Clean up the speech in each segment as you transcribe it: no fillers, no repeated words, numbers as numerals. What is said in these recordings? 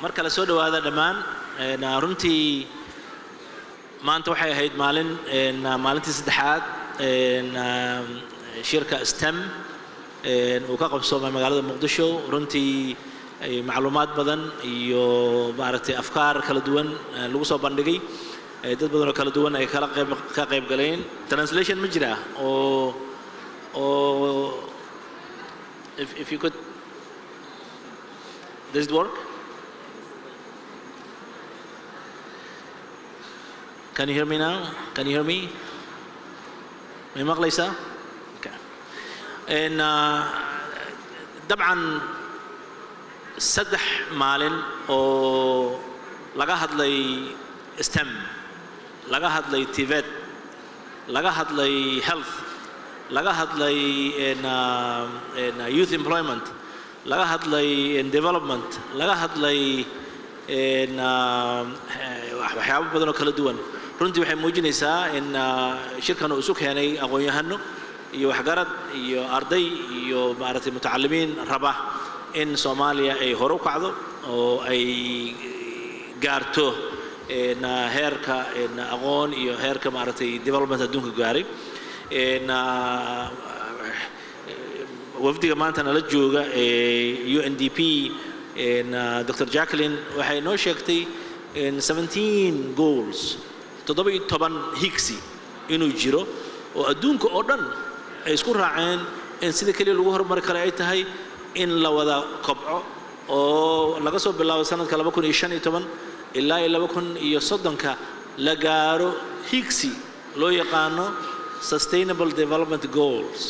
marka la soo dhawaada dhamaan runtii maanta waxay ahayd maalintii saddexaad shirka STEM uu ka qabsoomay magaalada Muqdisho runtii macluumaad badan iyo maaragtay afkaar kala duwan lagu soo bandhigay dad badan oo kala duwan ay ka qayb galeen translation ma jira oo if you could does it work? Can you hear me now? Can you hear me? May maqlaysaa? Okay. And dabcan saddex maalin oo laga hadlay STEM, laga hadlay TVET, laga hadlay health, laga hadlay youth employment, laga hadlay development, laga hadlay waxyaabo badan oo kala duwan. runtii waxay muujinaysaa in shirkan uu isu keenay aqoon-yahano iyo waxgarad iyo arday iyo maaragtay mutacalimiin raba in Soomaaliya ay hor u kacdo oo ay gaarto heerka aqoon iyo heerka maaragtay development adduunka gaaray wafdiga maanta nala jooga UNDP Dr. Jacqueline waxay noo sheegtay 17 goals 17 higsi inuu jiro oo adduunka oo dhan ay isku raaceen in sida kaliya lagu horumari karo ay tahay in la wada kobco oo laga soo bilaabo sanadka 2015 ilaa 2030 la gaaro higsi loo yaqaano sustainable development goals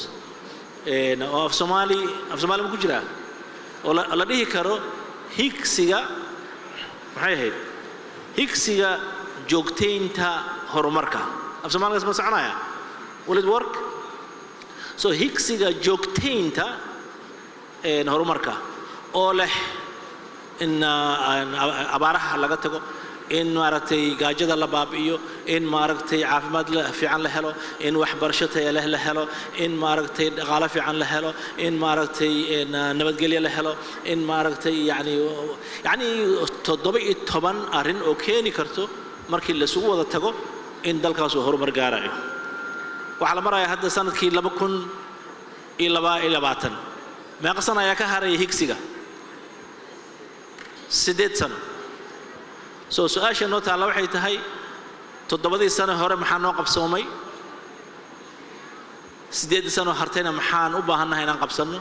oo af Somali ma ku jira oo la dhihi karo higsiga maxay ahayd higsiga joogteynta horumarka af Soomaaliga ma soconaya will it work so higsiga joogteynta horumarka oo leh in abaaraha laga tago in maaragtay gaajada la baabi'iyo in maaragtay caafimaad fiican la helo in waxbarasho tayo leh la helo in maaragtay dhaqaale fiican la helo in maaragtay nabadgelyo la helo in maaragtay yani 17 arrin oo keeni karto markii la isugu wada tago in dalkaas uu horumar gaarayo waxa la marayaa hadda sanadkii 2022 meeqa sano ayaa ka haray higsiga 8 sano soo su'aasha noo taala waxay tahay 7 sano hore maxaa noo qabsoomay 8 sano hartayna maxaan u baahannahay inaan qabsano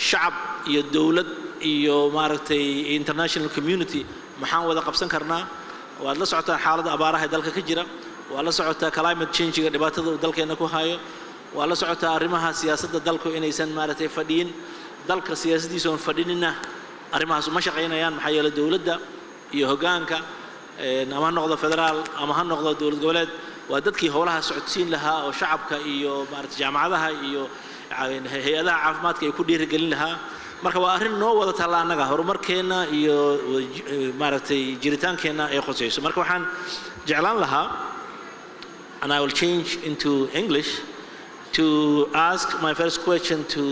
shacab iyo dawlad iyo maaragtay international community maxaan wada qabsan karnaa waad la socotaa xaaladda abaaraha ee dalka ka jira waa la socotaa climate change-ga dhibaatada uu dalkeena ku hayo waa la socotaa arrimaha siyaasadda dalku inaysan maaragtay fadhiin dalka siyaasaddiisa oo fadhinina arrimahaas ma shaqeynayaan maxaa yeelay dawladda iyo hoggaanka ama ha noqdo federaal ama ha noqdo dawlad goboleed waa dadkii howlaha socodsiin lahaa oo shacabka iyo maaragtay jaamacadaha iyo hay'adaha caafimaadka ay ku dhiirigelin lahaa marka waa arrin noo wada taala annaga horumarkeena iyo maaragtay jiritaankeena ay qosayso marka waxaan jeclaan lahaa and I will change into English to ask my first question to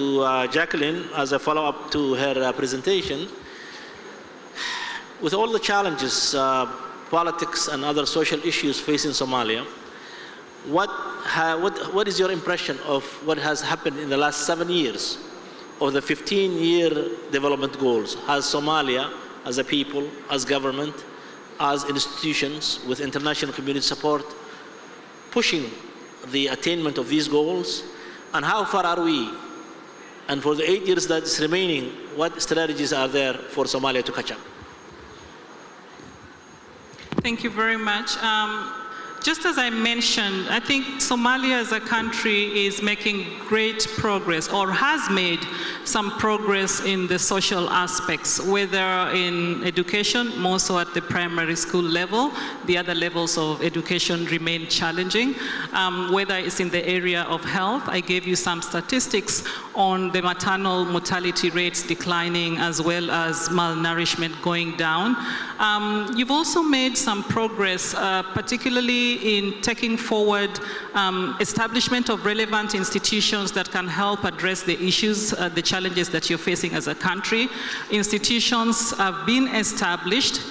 Jacqueline as a follow-up to her presentation. With all the challenges, politics and other social issues facing Somalia, what is your impression of what has happened in the last 7 years of the 15-year development goals? Has Somalia, as a people, as government, as institutions, with international community support, pushing the attainment of these goals? And how far are we? And for the 8 years that is remaining, what strategies are there for Somalia to catch up? Thank you very much. Just as I mentioned, I think Somalia as a country is making great progress or has made some progress in the social aspects, whether in education, more so at the primary school level. The other levels of education remain challenging. Whether it's in the area of health, I gave you some statistics on the maternal mortality rates declining as well as malnourishment going down. You've also made some progress, particularly in taking forward establishment of relevant institutions that can help address the issues, the challenges that you're facing as a country. Institutions have been established.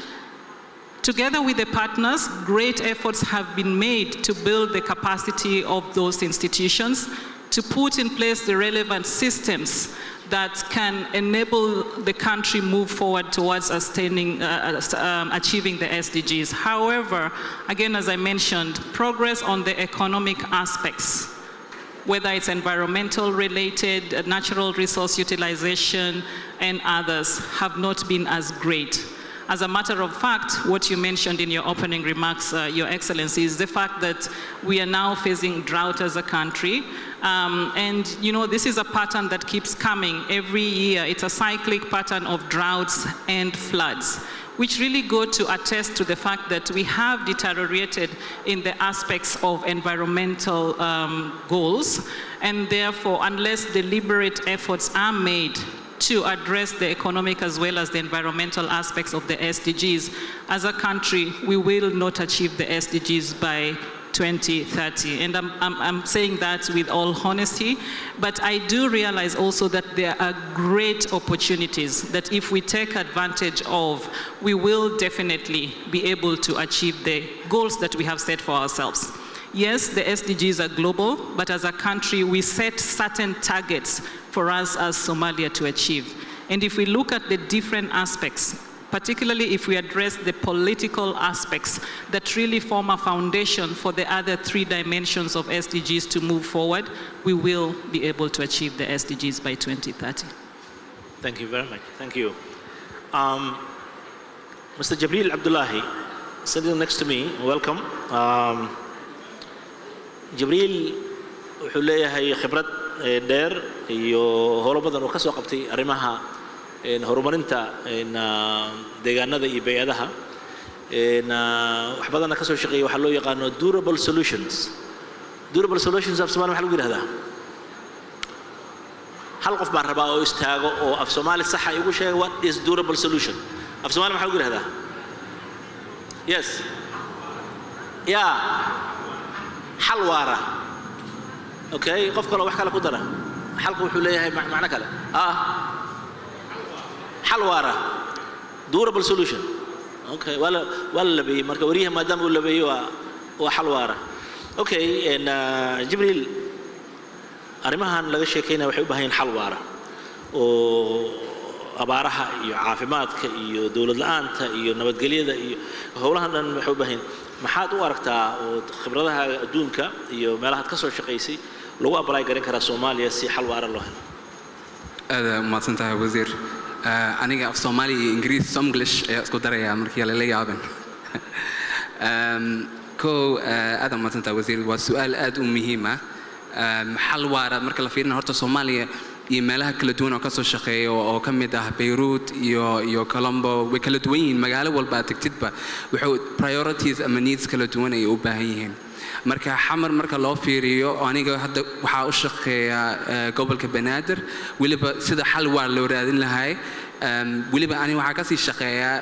Together with the partners, great efforts have been made to build the capacity of those institutions, to put in place the relevant systems that can enable the country move forward towards achieving the SDGs. However, again, as I mentioned, progress on the economic aspects, whether it's environmental related, natural resource utilization, and others, have not been as great. As a matter of fact, what you mentioned in your opening remarks, Your Excellency, is the fact that we are now facing drought as a country. And you know, this is a pattern that keeps coming every year. It's a cyclic pattern of droughts and floods, which really go to attest to the fact that we have deteriorated in the aspects of environmental goals. And therefore, unless deliberate efforts are made to address the economic as well as the environmental aspects of the SDGs, as a country, we will not achieve the SDGs by 2030. And I'm saying that with all honesty, but I do realize also that there are great opportunities that if we take advantage of, we will definitely be able to achieve the goals that we have set for ourselves. Yes, the SDGs are global, but as a country, we set certain targets for us as Somalia to achieve. And if we look at the different aspects, particularly if we address the political aspects that really form a foundation for the other 3 dimensions of SDGs to move forward, we will be able to achieve the SDGs by 2030. Thank you very much. Thank you. Mr. Jibril Abdullahi, sitting next to me, welcome. Jibril wuxuu leeyahay khibrad dheer iyo howlo badan oo ka soo qabtay arrimaha horumarinta deegaanada iyo bay'adaha wax badanna ka soo shaqeeyay waxa loo yaqaano durable solutions af Soomaali waxa lagu yiraahdaa hal qof baan rabaa oo istaago oo af Soomaali sax ah igu sheego what is durable solution af Soomaali waxa lagu yiraahdaa yes xal waara okay qof kale wax kale ku dara xalku wuxuu leeyahay macno kale xal waara durable solution okay wala labay marka wariyaha maadaama uu labeeyo waa xal waara okay and Jibril arrimahan laga sheekayna waxay u baahan yihiin xal waara oo abaaraha iyo caafimaadka iyo dawlad la'aanta iyo nabadgelyada iyo howlahan dhan waxay u baahan maxaad u aragtaa oo khibradaha adduunka iyo meelaha ka soo shaqeysay lagu apply garan karaa Soomaaliya si xal waara loo helo ما تنتهي وزير أنا في Somali إنجليزي سمغلش أسكت دريا مركي على يابن كو هذا ما تنتهي وزير والسؤال أدو مهمة حل وارد مركي لفيرنا هرت Soomaaliya يملها كل دون وكسر شقي أو كم ده بيروت يو كولومبو وكل دوين مجال والبعض تكتب وحود priorities and needs كل دون يوبهين مركا حمر مركا لو فيريو أنا جو هذا وحاوش شقي قبل كبنادر واللي بسيد حل وار لو رادين لهاي واللي بأني وحكاسي شقي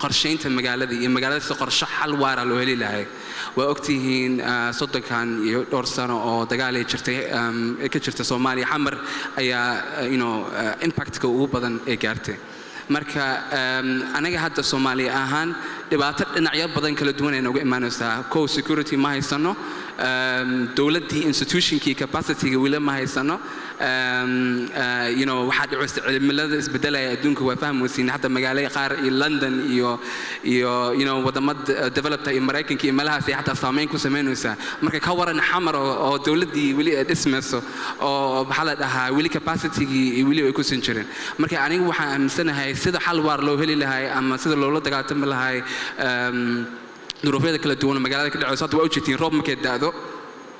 قرشين المجال ذي المجال ذي قرش حل وار لو هلي لهاي وقتهين صدق كان يدور سنة أو دقالي كشرت Somali حمر أي impact كأو بدن إيجارته مركا أنا جهاد Somali أهان دبعت نعيب بدن كل دون إنه إيمانه سا كو security ما هي سنة دولة دي institution كي capacity ولا ما هي سنة واحد عست الملذ بدله دونك وفهم وسين حتى مجالي قار لندن وضمت developed أمريكا كي ملها في حتى صامين كسمين وسا مركا كورن حمر أو دولة دي ولي اسمه أو بحالتها ولي capacity ولي يكون مركا أنا واحد مسنة هاي سيد حل وار لو هلي لهاي أما سيد لو تقعد تمل هاي ظروفية كلا دون مجالات كلا عصات وأوجتين روب مكيد هذا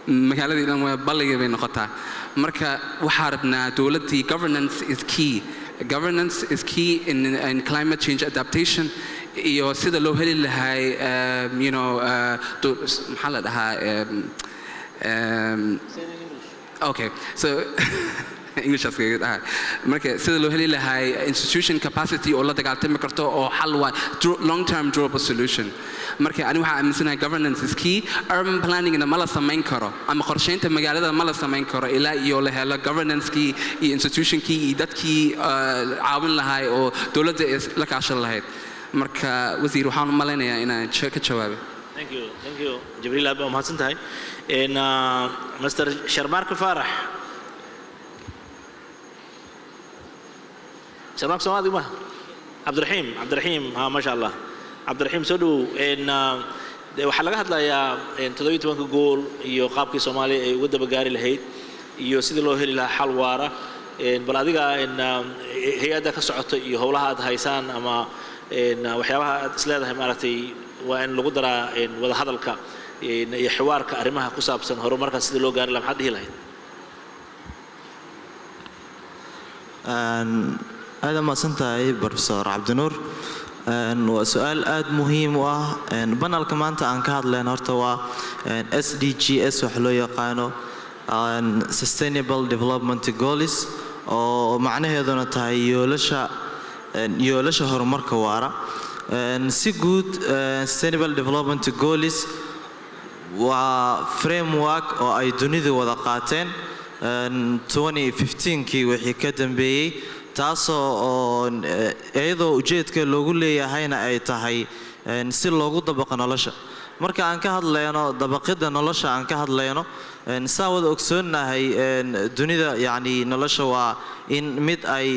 مجالات إنه بالله بين نقطة مركا وحاربنا دولتي governance is key in climate change adaptation إيو سيد لو هلي لهاي محل ده Okay, so English is good. Marka sida loo heli lahay institution capacity oo la dagaaltami karto oo xal waa long term durable solution. Marka ani waxa aaminsanahay governance is key. Urban planning ina mala samayn karo ama qorsheynta magaalada mala samayn karo ilaa iyo la helo governance key iyo institution key iyo dadkii caawin lahay oo dawladda la kaashan lahayd. Marka wasiir waxaan u maleynayaa inaan ka jawaabo. Thank you Jibril aad mahadsan tahay. Mr. Sharmarka Farah شرمك سوادي ما عبد الرحيم ها ما شاء الله عبد الرحيم سودو إن وحلقة هذا يا إن تدوي تبغى تقول يقابك سومالي وده بجاري الهيد يصير له هلا حلوارة إن بلاديكا إن هي هذا كسرعة يهولها هذا هيسان أما إن وحياها سلادة همارتي وإن لقدرة إن وده هذا الك إن يحوار كأرمها كسب سن هرو مركز سيد له جاري لم حد هلا هذا ما سنتهي بروفيسور عبد النور وسؤال آد مهم بنا كمان عن كهذا لأن هرتوا SDGs وحلو يقانو Sustainable Development Goals ومعناه هذا نتاعي يولش هرمر كوارا سي good Sustainable Development Goals وفريمورك أو أي دنيا وذقاتين 2015 كي وحي كدم بي taasoo iyadoo ujeedka loogu leeyahayna ay tahay si loogu dabaqo nolosha marka aan ka hadlayno dabaqida nolosha aan ka hadlayno saawad ogsoonahay dunida yaani nolosha waa in mid ay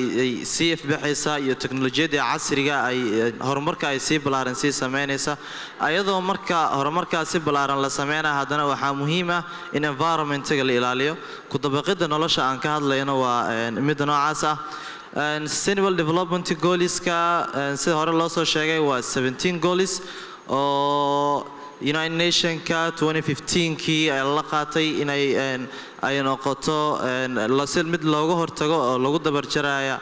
sii ifbaxaysa iyo teknolojiyada casriga ay horumarka ay sii balaaran sii sameynaysa ayadoo marka horumarkaasi balaaran la sameeynaa hadana waxa muhiim ah in environment-ga la ilaaliyo ku dabaqida nolosha aan ka hadlayno waa mid noocaas ah Sustainable Development Goals ka sida hore loo soo sheegay waa 17 goals oo United Nations ka 2015 kii ay la qaatay inay ay noqoto la sil mid looga hortago oo lagu dabar jaraya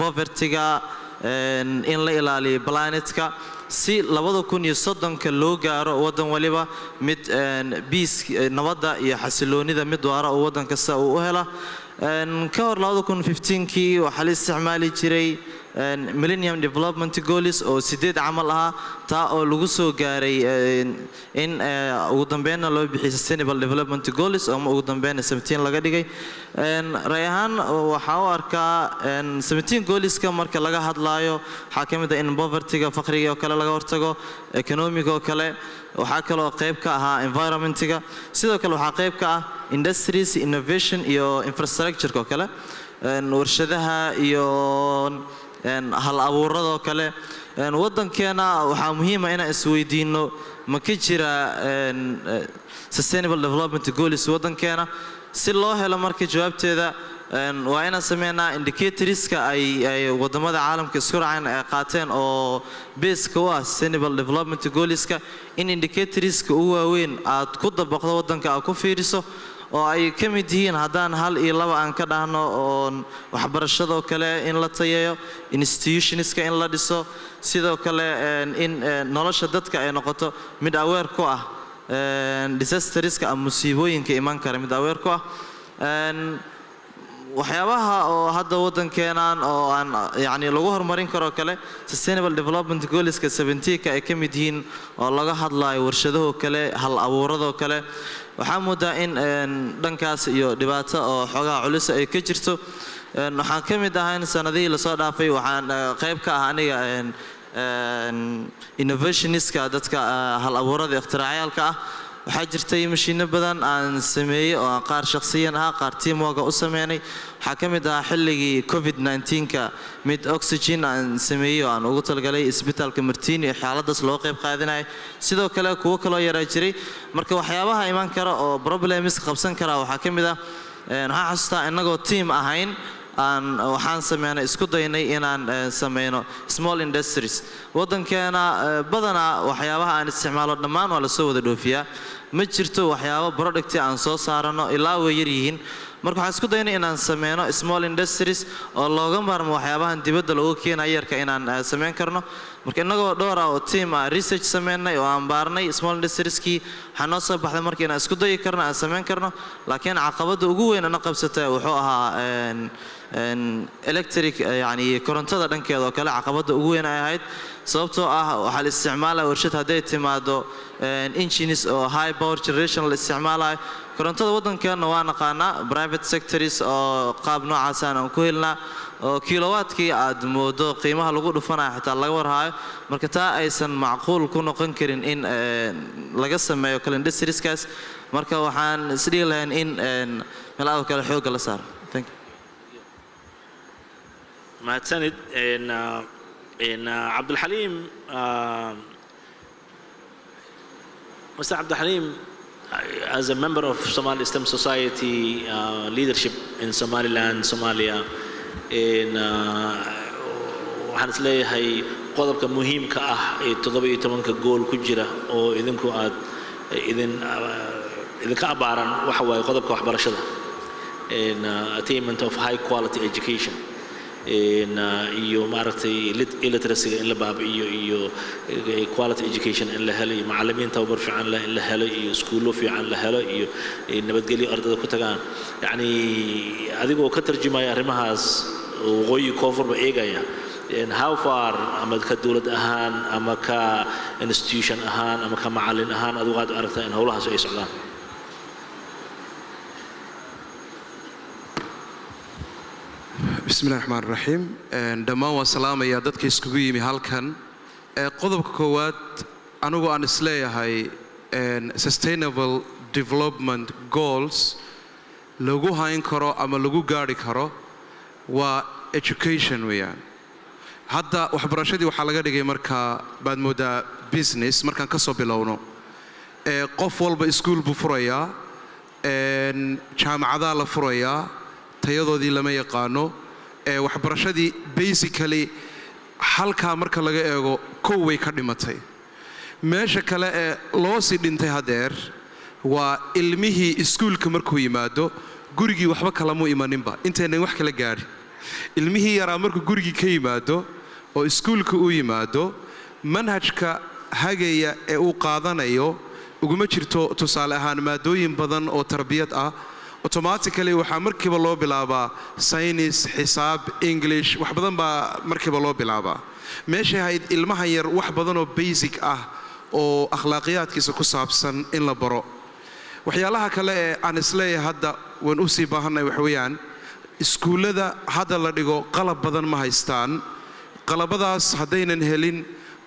poverty-ga in la ilaaliyo planet-ka si 2030 loo gaaro wadan waliba mid peace nabadda iyo xasiloonida mid waara oo wadan kasta uu helo ka hor 2015 kii waxa la isticmaali jiray Millennium Development Goals oo 8 camal ah taa oo lagu soo gaaray in ugu dambeeyna loo bixiyo Sustainable Development Goals oo ugu dambeeyna 17 laga dhigay rayahan waxa uu arkaa 17 goals ka marka laga hadlaayo waxa kamid ah in poverty-ga faqriga oo kale laga hortago economic oo kale waxa kale oo qayb ka ah environment-ga sidoo kale waxa qayb ka ah industries innovation iyo infrastructure oo kale warshadaha iyo hal abuurada oo kale wadankeena waxa muhiim ah in aan isweydiino ma ka jira Sustainable Development Goals wadankeena si loo helo marka jawaabteeda waa inaan sameynaa indicators-ka ay wadamada caalamka isku raaceen ay qaateen oo base-ka u ah Sustainable Development Goals-ka in indicators-ka ugu waaweyn aad ku dabaqdo wadanka aad ku fiiriso oo ay ka mid yihiin haddaan hal iyo laba aan ka dhahno oo waxbarashada kale in la tayeeyo institutionska in la dhiso sidoo kale in nolosha dadka ay noqoto mid aware ku ah disasterska ama musiibooyinka iman kara mid aware ku ah waxyaabaha oo hadda wadankeenan oo aan yaani lagu horumarin karo kale Sustainable Development Goals-ka 17 ka ay ka mid yihiin oo laga hadlayo warshadaha kale hal abuurada kale waxa moodaa in dhankaas iyo dhibaato oo xogaa culus ay ka jirto waxaan ka mid ahaa in sanadihii la soo dhaafay waxaan qayb ka ah aniga innovationist-ka dadka hal abuurada ikhtiraaciyalka ah waxaa jirtay mashiino badan aan sameeyay oo qaar shakhsiyan ah qaar teamwork u sameeyay waxa ka mid ah xilligii COVID-19 ka mid oxygen aan sameeyay oo aan ugu talgalay isbitaalka Martini xaaladaas loo qayb qaadanay sidoo kale kuwa kale oo yaraa jiray marka waxyaabaha iman kara oo problems qabsan kara waxa ka mid ah waxa xasuustaa inagoo team ahayn waxaan sameynay isku daynay inaan sameyno small industries wadankeena badana waxyaabaha aan isticmaalo dhammaan waa la soo wada dhoofiyaa ma jirto waxyaabo product aan soo saarano ilaa way yar yihiin marka waxaan isku daynay inaan sameeyno small industries oo looga maarmo waxyaabahan dibadda lagu keenayo yarka inaan sameyn karno marka inagoo dhowr ah oo team research sameynay oo aan baarnay small industrieski waxaa noo soo baxday marka inaan isku dayi karno aan sameyn karno laakiin caqabada ugu weyn ana qabsatay wuxuu ahaa electric yani korontada dhankeeda oo kale caqabada ugu weyn ay ahayd sababtoo ah waxa la isticmaalaa warshad haday timaado engines oo high power generation la isticmaalayo korontada wadankeena waa naqaana private sectors oo qaab noocaas aan ku helnaa oo kilowaatkii aad moodo qiimaha lagu dhufanayo xitaa laga warhayo marka taa aysan macquul ku noqon karin in laga sameeyo kale industrieskaas marka waxaan isdhihi lahayn in meelaha kale xoog la saaro thank you mahadsanid عبد الحليم Mr. عبد الحليم as a member of Somali STEM Society leadership in Somaliland, Somalia waxaan isleeyahay qodobka muhiimka ah ee 17 gool ku jira oo idinku aad idinka abaaran waxa waaye qodobka waxbarashada attainment of high quality education iyo maaragtay illiteracy in la baabi'iyo iyo quality education in la helo iyo macallimiin tababar fiican in la helo iyo iskuulo fiican la helo iyo nabadgelyo ardayda ku tagaan yani adigoo ka tarjumaya arrimahaas waqooyi koonfurba eegaya how far ama ka dawlad ahaan ama ka institution ahaan ama ka macallin ahaan adigu aad aragtaa in howlahaas ay socdaan بسم الله الرحمن الرحيم دمان وسلام يا دتك اسكوغي يمي هالكن قodobka koowaad anigu aan isleeyahay sustainable development goals lagu hayn karo ama lagu gaari karo waa education weeyaan hadda waxbarashadii waxa laga dhigay marka baad moodaa business markaan ka soo bilowno qof walba iskuul buu furayaa jaamacadaha la furayaa tayadoodii lama yaqaano waxbarashadii basically halka marka laga eego kow way ka dhimatay meesha kale ee loo sii dhintay hadeer waa ilmihii iskuulka markuu yimaado gurigii waxba kala mu imaninba inteenay wax kala gaari ilmihii yaraa markuu gurigii ka yimaado oo iskuulka uu yimaado manhajka hagaya ee uu qaadanayo uguma jirto tusaale ahaan maadooyin badan oo tarbiyad ah automatically waxa markiiba loo bilaabaa science xisaab english wax badan baa markiiba loo bilaabaa meesha hayd ilmaha yar wax badan oo basic ah oo akhlaaqiyadkiisa ku saabsan in la baro waxyaalaha kale ee aan isleeyahay hadda waan u sii baahanay wax weeyaan iskuulada hadda la dhigo qalab badan ma haystaan qalabadaas hadaynan helin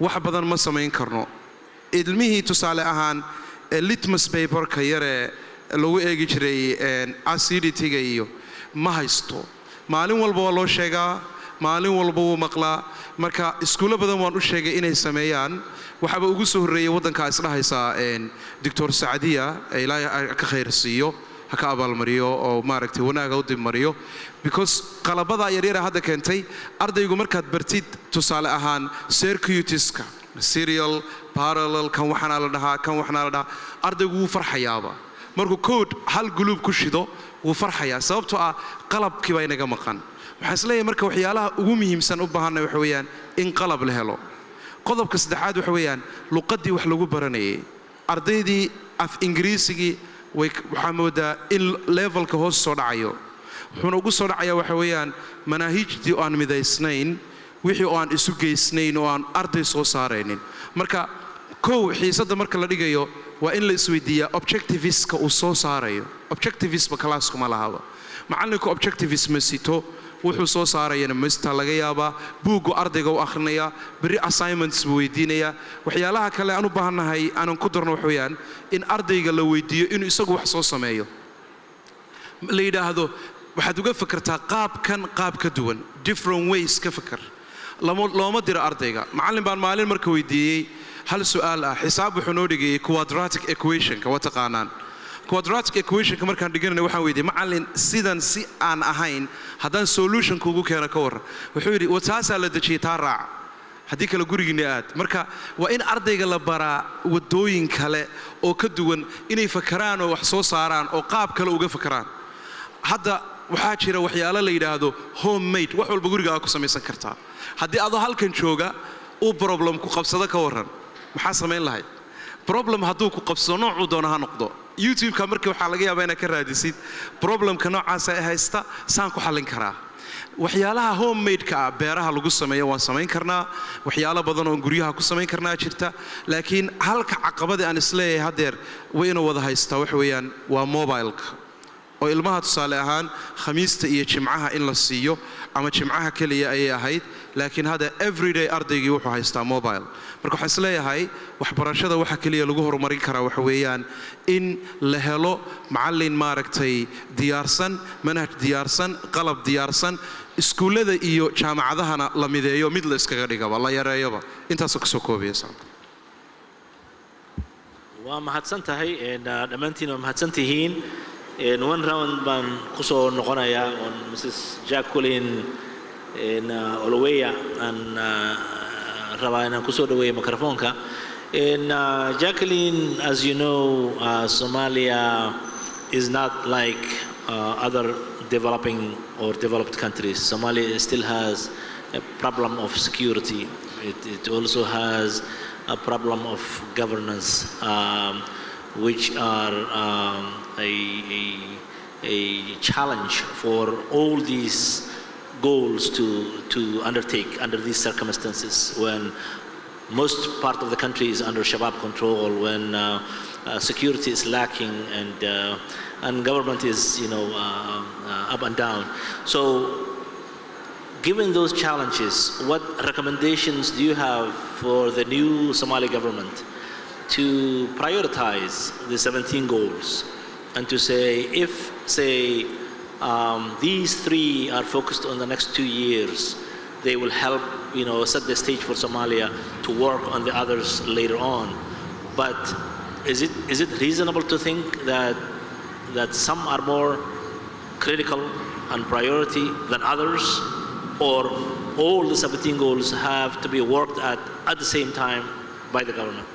wax badan ma samayn karno ilmihii tusaale ahaan litmus paper ka yare lagu eegi jiray acidity-ga iyo ma haysto maalin walba waa loo sheegaa maalin walba wuu maqlaa marka iskuulo badan waan u sheegay inay sameeyaan waxaba ugu soo horeeyay wadanka isdhahaysa Dr. Saadiya ilaahay ka khayr siiyo haka abaalmariyo oo maaragtay wanaaga u dib mariyo because qalabada yaryar hadda keentay ardaygu markaad bartid tusaale ahaan circuitska serial parallel kan waxana la dhahaa ardaygu wuu farxayaaba markuu code hal guluub ku shido wuu farxayaa sababtoo ah qalabkii baa inaga maqan waxaan isleeyahay marka waxyaalaha ugu muhiimsan u baahanay waxa weeyaan in qalab la helo qodobka saddexaad waxa weeyaan luqadii wax lagu baranayay ardaydii af ingiriisigii waxaa moodaa in levelka hoos soo dhacayo wuxuuna ugu soo dhacayaa waxa weeyaan manaahijtii oo aan midaysnayn wixii oo aan isu geysnayn oo aan arday soo saaraynin marka kow xiisada marka la dhigayo waa in la isweydiiyaa objectiviska uu soo saarayo objectivism class kuma lahaba macallinku objectivism sito wuxuu soo saarayana mista laga yaabaa buugu ardayga u akhrinaya bari assignments buu weydiinaya waxyaalaha kale aan u baahanahay aanan ku darno waxweeyaan in ardayga la weydiiyo inuu isagu wax soo sameeyo la yidhaahdo waxaad uga fikirtaa qaab ka duwan different ways ka fikir looma diro ardayga macallin baan maalin marka weydiiyey hal su'aal ah xisaab wuxuu noo dhigay quadratic equation ka taqaanaan quadratic equation markaan dhiganay waxaan weydiiyay macallin sidan si aan ahayn haddaan solution kuugu keeno ka waran wuxuu yidhi wataasaa la dejiyay taa raac haddii kale gurigiina aad marka waa in ardayga la baraa wadooyin kale oo ka duwan inay fakaraan oo wax soo saaraan oo qaab kale uga fakaraan hadda waxaa jira waxyaalo la yidhaahdo homemade wax walba gurigaa ku samaysan kartaa haddii adoo halkan jooga uu problem ku qabsado ka waran maxaa samayn lahayd problem hadduu ku qabsado noocuu doona ha noqdo youtube-ka markii waxaa laga yaabaa inaad ka raadisid problemka noocaasa ee haysta saan ku xallin karaa waxyaalaha homemade-ka ah beeraha lagu sameeyo waan samayn karnaa waxyaalo badan oo guryaha ku samayn karnaa jirta laakiin halka caqabada aan isleeyahay haddeer wayna wada haystaa wax weeyaan waa mobile-ka oo ilmaha tusaale ahaan khamiista iyo jimcaha in la siiyo ama jimcaha kaliya ayay ahayd laakiin hadda everyday ardaygii wuxuu haystaa mobile marka waxaan isleeyahay waxbarashada waxa kaliya lagu horumarin karaa waxa weeyaan in la helo macallin maaragtay diyaarsan manhaj diyaarsan qalab diyaarsan iskuullada iyo jaamacadahana la mideeyo mid la iskaga dhigaba la yareeyoba intaasoo kasoo koobaya waa mahadsan tahay dhammaantiin waa mahadsan tihiin one round baan kusoo noqonayaa on Mrs. Jacqueline Oloweya aan rabaa inaan kusoo dhaweeyo microphone-ka Jacqueline, as you know, Somalia is not like other developing or developed countries. Somalia still has a problem of security. It also has a problem of governance, which are a challenge for all these goals to undertake under these circumstances when most part of the country is under Shabab control, when security is lacking and government is up and down. So given those challenges, what recommendations do you have for the new Somali government to prioritize the 17 goals and to say, if, say, these 3 are focused on the next 2 years, they will help, set the stage for Somalia to work on the others later on. But is it reasonable to think that some are more critical and priority than others, or all the 17 goals have to be worked at the same time by the government?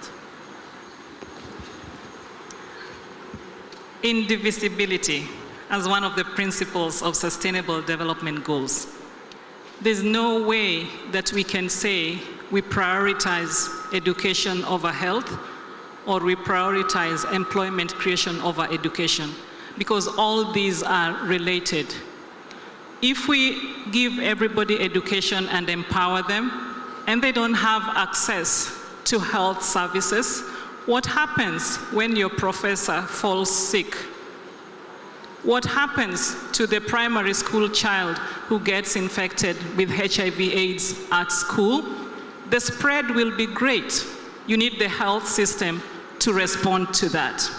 Indivisibility as one of the principles of sustainable development goals. There's no way that we can say we prioritize education over health or we prioritize employment creation over education, because all these are related. If we give everybody education and empower them, and they don't have access to health services, what happens when your professor falls sick? What happens to the primary school child who gets infected with HIV/AIDS at school? The spread will be great. You need the health system to respond to that.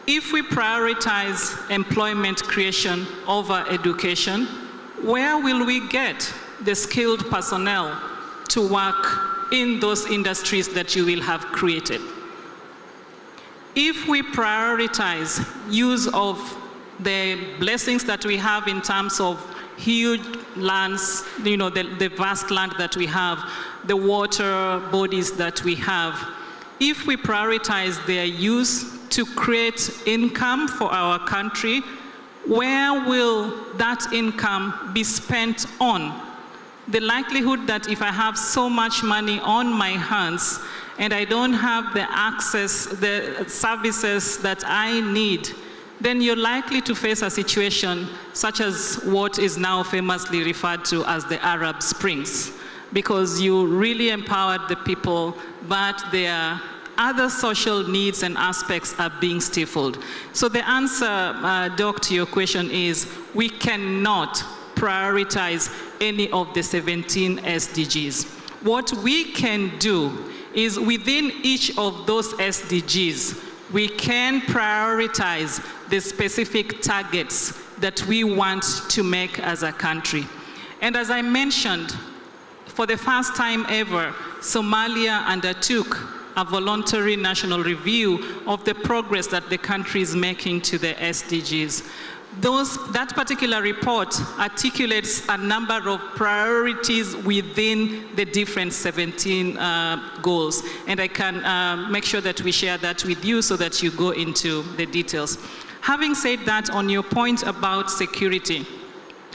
If we prioritize employment creation over education, where will we get the skilled personnel to work in those industries that you will have created? If we prioritize use of the blessings that we have in terms of huge lands, the vast land that we have, the water bodies that we have, if we prioritize their use to create income for our country, where will that income be spent on? The likelihood that if I have so much money on my hands and I don't have the access, the services that I need, then you're likely to face a situation such as what is now famously referred to as the Arab Springs, because you really empowered the people, but their other social needs and aspects are being stifled. So the answer, Doc, to your question is we cannot prioritize any of the 17 SDGs. What we can do is within each of those SDGs, we can prioritize the specific targets that we want to make as a country. And as I mentioned, for the first time ever, Somalia undertook a voluntary national review of the progress that the country is making to the SDGs. That particular report articulates a number of priorities within the different 17 goals. And I can make sure that we share that with you so that you go into the details. Having said that, on your point about security,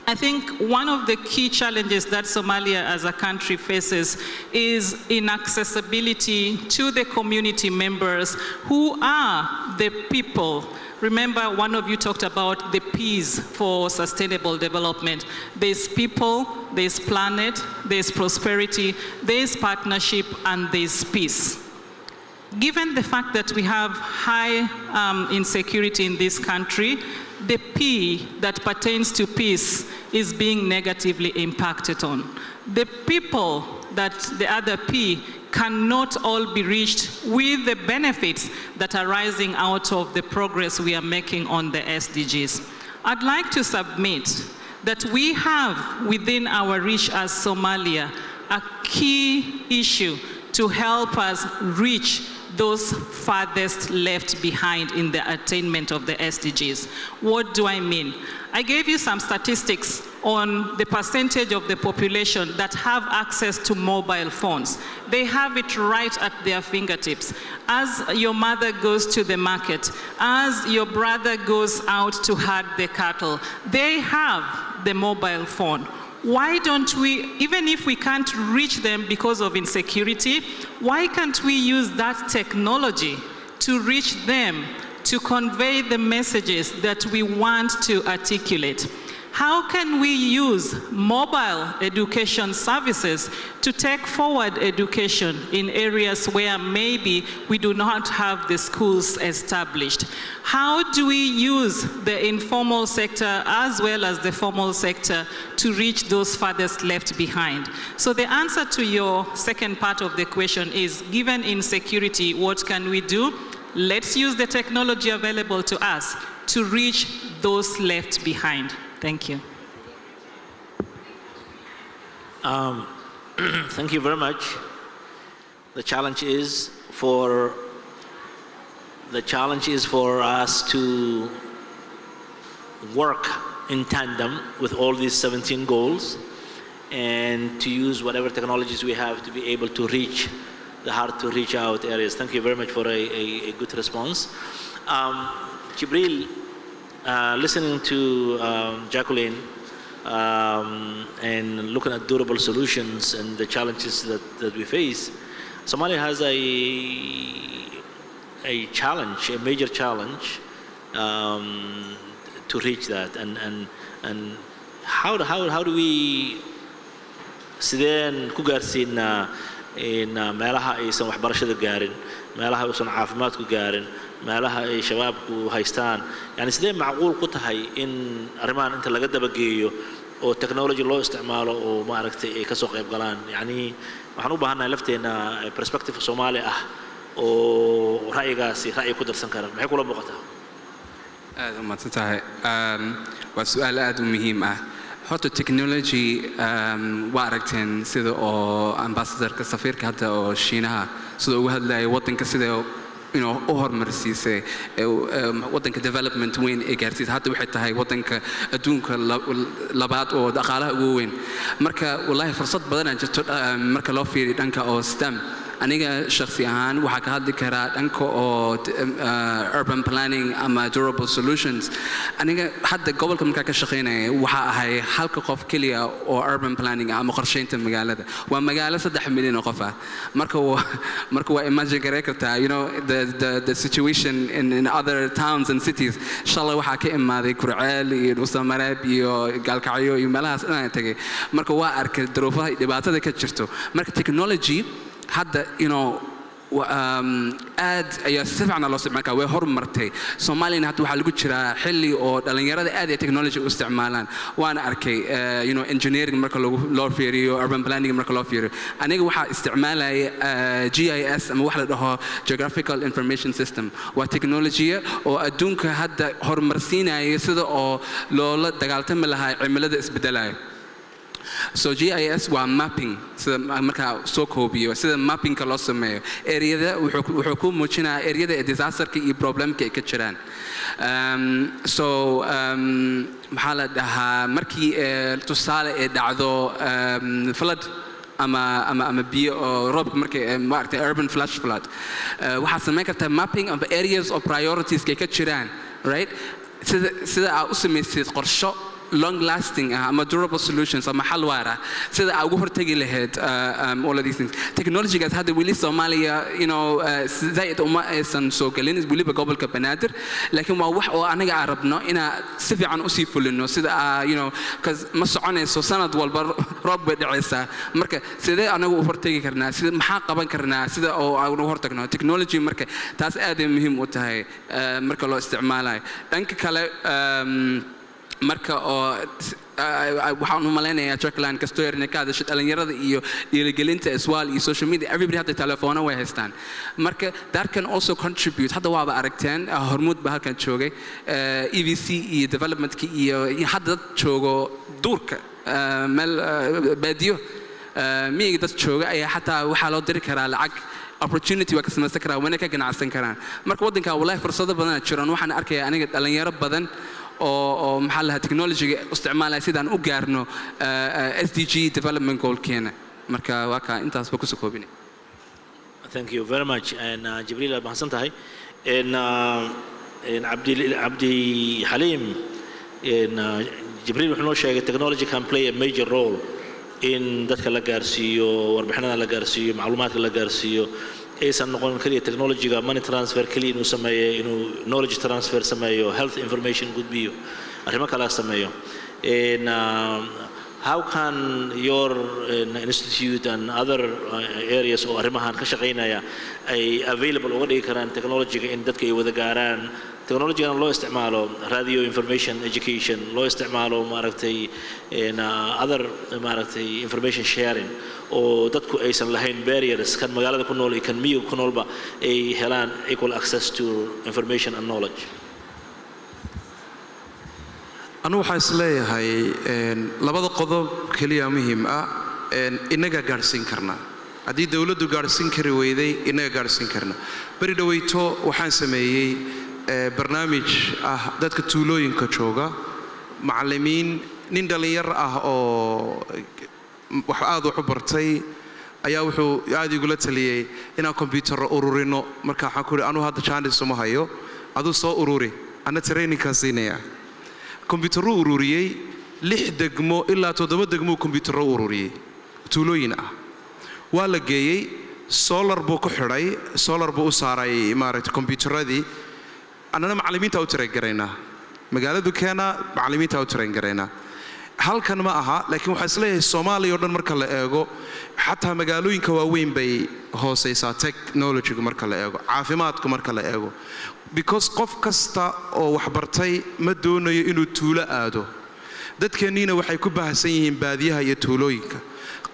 I think one of the key challenges that Somalia as a country faces is inaccessibility to the community members who are the people. Remember, one of you talked about the P's for sustainable development. There's people, there's planet, there's prosperity, there's partnership, and there's peace. Given the fact that we have high insecurity in this country, the P that pertains to peace is being negatively impacted on. The people that the other P cannot all be reached with the benefits that are rising out of the progress we are making on the SDGs. I'd like to submit that we have within our reach as Somalia a key issue to help us reach those farthest left behind in the attainment of the SDGs. What do I mean? I gave you some statistics on the percentage of the population that have access to mobile phones. They have it right at their fingertips. As your mother goes to the market, as your brother goes out to herd the cattle, they have the mobile phone. Why don't we, even if we can't reach them because of insecurity, why can't we use that technology to reach them, to convey the messages that we want to articulate? How can we use mobile education services to take forward education in areas where maybe we do not have the schools established? How do we use the informal sector as well as the formal sector to reach those farthest left behind? So the answer to your second part of the question is, given insecurity, what can we do? Let's use the technology available to us to reach those left behind. Thank you. Thank you very much. The challenge is for us to work in tandem with all these 17 goals and to use whatever technologies we have to be able to reach the hard to reach out areas. Thank you very much for a good response. Jibril, listening to Jacqueline and looking at durable solutions and the challenges that we face, Somalia has a challenge, a major challenge to reach that. And how do we sideen ku gaarsiinaa in meelaha aysan waxbarashada gaarin, meelaha aysan caafimaadku gaarin, meelaha ay shabaabku haystaan, yani sidee macquul ku tahay in arrimahan inta laga dabageeyo oo technology loo isticmaalo oo maaragtay ay ka soo qayb galaan? Yani waxaan u baahanahay lafteena perspective Soomaali ah oo ra'yigaasi ra'yi ku darsan kara. Maxay kula muuqataa? aad u mahadsantahay. waa su'aal aad u muhiim ah. horta technology waa aragteen sida oo ambassadorka safiirka hadda oo Shiinaha sida ugu hadlayay wadanka sida u horumarsiisay wadanka development weyn ee gaarsiisay. hadda waxay tahay wadanka adduunka labaad oo dhaqaalaha ugu weyn. marka wallahi fursad badan aan jirto marka loo fiiriyo dhanka oo STEM. aniga shakhsi ahaan waxaa ka hadli karaa dhanka oo urban planning ama durable solutions. aniga hadda gobolka markaa ka shaqeynaya waxaa ahay halka qof keliya oo urban planning ama qorsheynta magaalada. waa magaalo 3 milyan oo qof ah. marka waa imagine garay kartaa the situation in other towns and cities. inshallah waxaa ka imaaday Kurceel iyo Dhuusamareeb iyo Gaalkacyo iyo meelahaas inaan tagay. marka waa arkay duruufaha dhibaatada ka jirto. marka technology hadda aad ayaa si fiican loo isticmaalaa, way horumartay. Soomaaliyana hadda waxaa lagu jiraa xilli oo dhalinyarada aad ay technology u isticmaalaan. waana arkay engineering marka loo fiiriyo, urban planning marka loo fiiriyo. aniga waxaa isticmaalay GIS ama wax la dhaho Geographical Information System. waa technology oo adduunka hadda horumarsiinaya sida oo loola dagaaltami lahaa cimilada isbedelaya. So GIS waa mapping sida marka soo koobiyo sida mappingka loo sameeyo area wuxuu ku muujinaa area ee disasterka iyo problemka ay ka jiraan. maxaa la dhahaa markii tusaale ay dhacdo flood ama biyo oo roobka markay maaragtay urban flash flood waxaa sameyn kartaa mapping of areas of priorities ay ka jiraan right sida aad u samaysid qorsho long lasting ama durable solutions ama xal waara sida aad ugu hortagi lahayd all of these things technology guys hadda weli Somalia zaid uma aysan soo galin weliba gobolka Banaadir laakiin waa wax oo anaga arabno ina si fiican u sii fulino sida cuz ma soconayso sanad walba roob bay dhacaysa marka sidee anagu u hortagi karnaa sida maxaa qaban karnaa sida oo aan u hortagno technology marka taas aad ay muhiim u tahay marka loo isticmaalayo dhanka kale marka oo waxaan u maleynayaa Jacqueline kasto yarna ka hadashay dhalinyarada iyo dhiirigelinta iswaal iyo social media everybody had telephone way haystaan marka that can also contribute hadda waaba aragteen hormuud ba halkan joogay EVC iyo development-ki iyo hadda joogo duurka meel baadiyo miyiga dad jooga ayaa xataa waxaa loo diri karaa lacag opportunity waa ka samaysan karaa wana ka ganacsan karaan marka waddanka wallahi fursado badan jiraan waxaan arkayaa aniga dhalinyaro badan oo maxaa lahaa technology isticmaalaya sidaan u gaarno SDG development goal-keena marka waa ka intaas ba ku soo koobinay thank you very much and Jibril aad mahadsan tahay in Abdi Halim in Jibril wuxuu noo sheegay technology can play a major role in dadka la gaarsiiyo warbixinada la gaarsiiyo macluumaadka la gaarsiiyo aysan noqon kaliya technology-ga money transfer kaliya inuu sameeyo inuu knowledge transfer sameeyo health information gudbiyo arrimo kale sameeyo and how can your institute and other areas oo arrimahan ka shaqeynaya ay available uga dhigi karaan technology-ga in dadka ay wada gaaraan technology-gan loo isticmaalo radio information education loo isticmaalo maaragtay other maaragtay information sharing oo dadku aysan lahayn barriers kan magaalada ku nool iyo kan miyiga ku noolba ay helaan equal access to information and knowledge anu waxaan isleeyahay labada qodob kaliya muhiim ah inaga gaarsiin karnaa haddii dawladdu gaarsiin kari weyday inaga gaarsiin karna bari dhaweyto waxaan sameeyey barnaamij dadka tuulooyinka jooga macallimiin nin dhalinyar ah oo wax aad u bartay ayaa wuxuu aad igula taliyay inaan computer ururino marka waxaan ku anu hadda chance uma hayo adu soo ururi ana training ka siinaya computer ururiyay 6 degmo ilaa 7 degmo computer ururiyay tuulooyin ah waa la geeyay solar buu ku xidhay solar buu u saaray maaragtay computeradii anana macallimiinta u train gareynaa magaaladu keena macallimiinta u train gareynaa halkan ma aha laakiin waxa isleeyahay Soomaaliya oo dhan marka la eego xataa magaalooyinka waaweyn bay hooseysaa technology marka la eego caafimaadku marka la eego because qof kasta oo wax bartay ma doonayo inuu tuulo aado dadkeennina waxay ku baahsan yihiin baadiyaha iyo tuulooyinka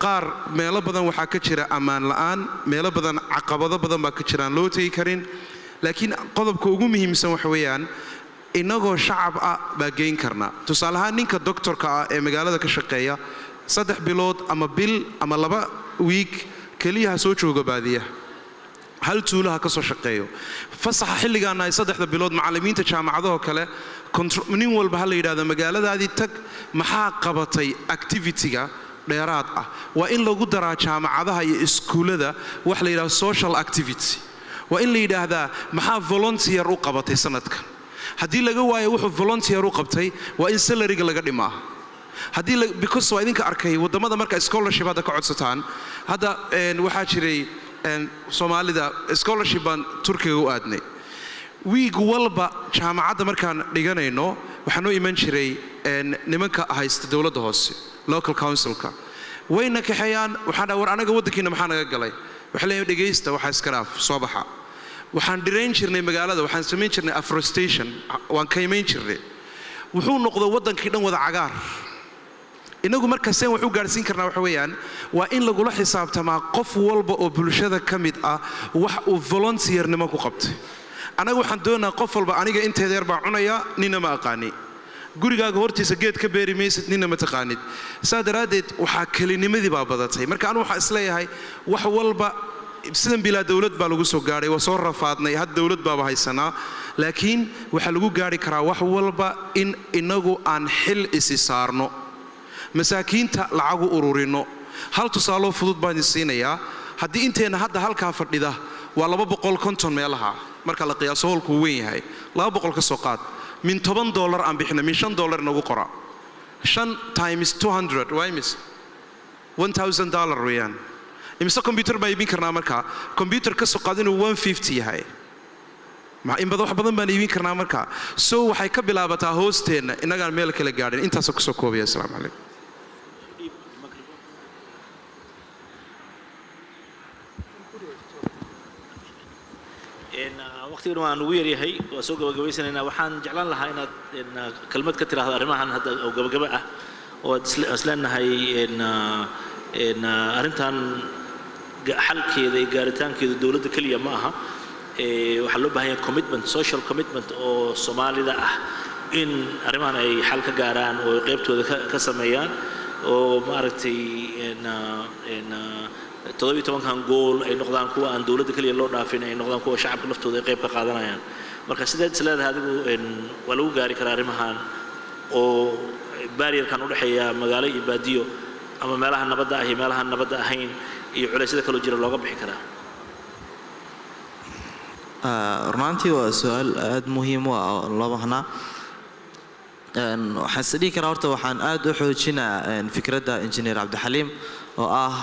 qaar meelo badan waxaa ka jira ammaan la'aan meelo badan caqabado badan baa ka jiraan loo tagi karin laakiin qodobka ugu muhiimsan waxa weeyaan inagoo shacab ah baa geyn karnaa tusaale ahaan ninka doctorka ah ee magaalada ka shaqeeya 3 bilood ama bil ama 2 week kaliya soo jooga baadiyaha hal tuulaha ka soo shaqeeyo fasaxa xilligan ay 3 bilood macallimiinta jaamacadaha kale nin walba hal yiraahdo magaaladaadii tag maxaa qabatay activity-ga dheeraad ah waa in lagu daraa jaamacadaha iyo iskuulada wax la yiraahdo social activity waa in la yiraahdaa maxaa volunteer u qabatay sanadkan haddii laga waayo wuxuu volunteer u qabtay waa in salary-ga laga dhimaa haddii because waa idinka arkay wadamada marka scholarship hadda ka codsataan hadda waxaa jiray Soomaalida scholarship baan Turkiga u aadnay week walba jaamacadda markaan dhiganayno waxaan u iman jiray nimanka haysta dawladda hoose local councilka wayna kaxayaan waxaan war anaga waddankiina maxaa naga galay waxa la dhageysta waxa iska raaf soo baxa waxaan dhirayn jirnay magaalada waxaan sameyn jirnay afforestation waan kaymayn jirnay wuxuu noqday waddankii dhan wada cagaar inagu markaas aan wax u gaarsiin karnaa waxa weeyaan waa in lagu la xisaabtamaa qof walba oo bulshada ka mid ah wax uu volunteernimo ku qabtay anaga waxaan doonaa qof walba aniga inteeda yar baa cunaya nina ma aqaani gurigaaga hortiisa geed ka beeri maysid nina ma taqaanid saadaradeed waxa kalinimadii baa badatay marka anu waxa isleeyahay wax walba sidan bilaa dawlad baa lagu soo gaaray waa soo rafaadnay had dawlad baa haysanaa laakiin waxa lagu gaari karaa wax walba in inagu aan xil isi saarno masaakiinta lacagu ururino hal tusaalo fudud baan siinaya haddii inteena hadda halka fadhida waa 250 meelaha marka la qiyaaso hoolku weyn yahay 200 ka soo qaad min $10 aan bixina min $5 nagu qora 5 times 200 waa imis $1000 weeyaan imisa computer baa iibin karnaa marka computer ka soo qaad inuu 150 yahay ma in badan wax badan baan iibin karnaa marka soo waxay ka bilaabataa hoosteena inagaan meel kala gaadhin intaas ku soo koobaya assalaamu calaykum waqtigan waan ugu yaryahay waa soo gabagabaysanaynaa waxaan jeclaan lahaa inaad kelmad ka tiraahdo arrimahan hadda oo gabagaba ah oo isleenahay arrintan xalkeeda iyo gaaritaankeeda dowladda keliya ma aha waxaa loo baahan yahay commitment social commitment oo Soomaalida ah in arrimahan ay xal ka gaaraan oo qaybtooda ka sameeyaan oo maaragtay 17 goal ay noqdaan kuwa aan dawladda kaliya loo dhaafin ay noqdaan kuwa shacabka laftooda ay qayb ka qaadanayaan marka sideed isleedahay adigu waa lagu gaari karaa arrimahan oo barrier-kan u dhaxeeya magaalo iyo baadiyo ama meelaha nabadda ah iyo meelaha nabadda ahayn iyo culaysyada kale jira looga bixi karaa runtii waa su'aal aad muhiim u ah oo loo baahnaa waxaan sidii karaa horta waxaan aad u xoojinaa fikradda injineer Cabdixaliim oo ah